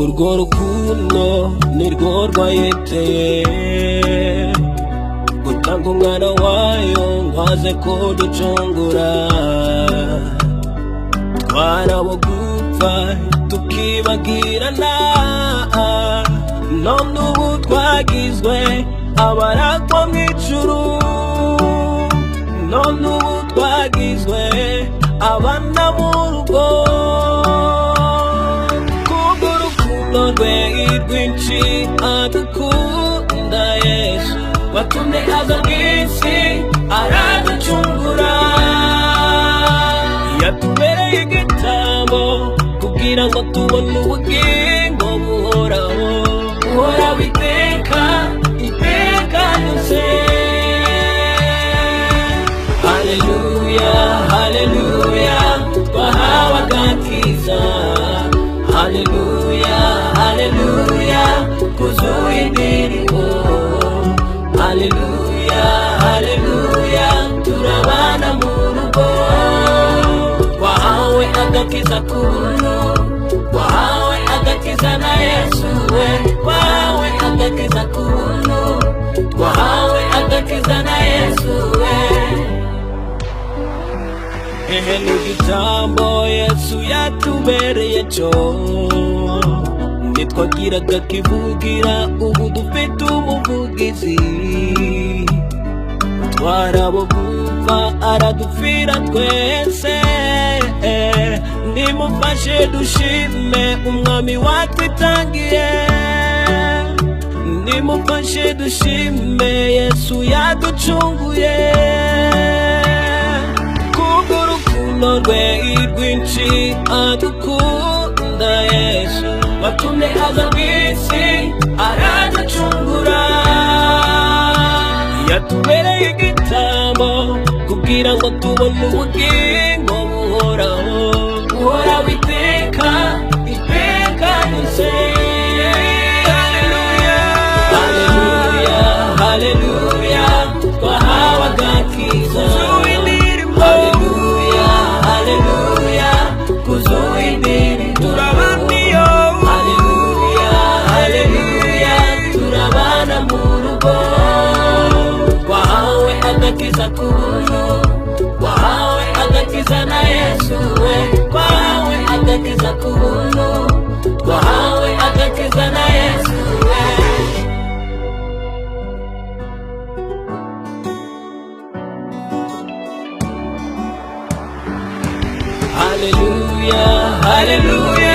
urwo rukundo nirwo rwayiteye gutanga umwana wayo ngo aze kuducungura. Twarabo gupfa tukibagirana, none ubu twagizwe abaragwa mw'ijuru, none ubu twagizwe abana mu rugo. Kubw'urukundo rwe rwinshi adukunda Yesu, watumye aza mw'isi araducungura. Yatubereye igitambo kugira ngo tubone ubugingo buhoraho, buhoraho iteka iteka ryose. Haleluya haleluya twahawe agakiza, haleluya haleluya kuzuye indirimbo, haleluya haleluya turabana mu rugo. Wahawe agakiza k'ubuntu, wahawe agakiza na Yesu we, wahawe agakiza k'ubuntu, wahawe agakiza na Yesu we. Ehe n'igitambo Yesu yatubereye cyo, ntitwagiraga kivugira, ubu dufite umuvugizi. Twarabo gupfa aradupfira twese, nimufashe dushime umwami watwitangiye, nimufashe dushime Yesu yaducunguye. Kubw'urukundo rwe rwinshi adukunda Yesu, watumye aza mw'isi araducungura. Yatubereye igitambo kugira ngo tubone ubugingo buhoraho, buhoraho iteka iteka ryose. Haleluya haleluya haleluya twahawe agakiza, haleluya haleluya kuzuye indirimbo, turabaniyo, haleluya haleluya turabana mu rugo. Wahawe agakiza k'ubuntu, wahawe agakiza na Yesu we, wahawe agakiza k'ubuntu, wahawe agakiza na Yesu we. Haleluya haleluya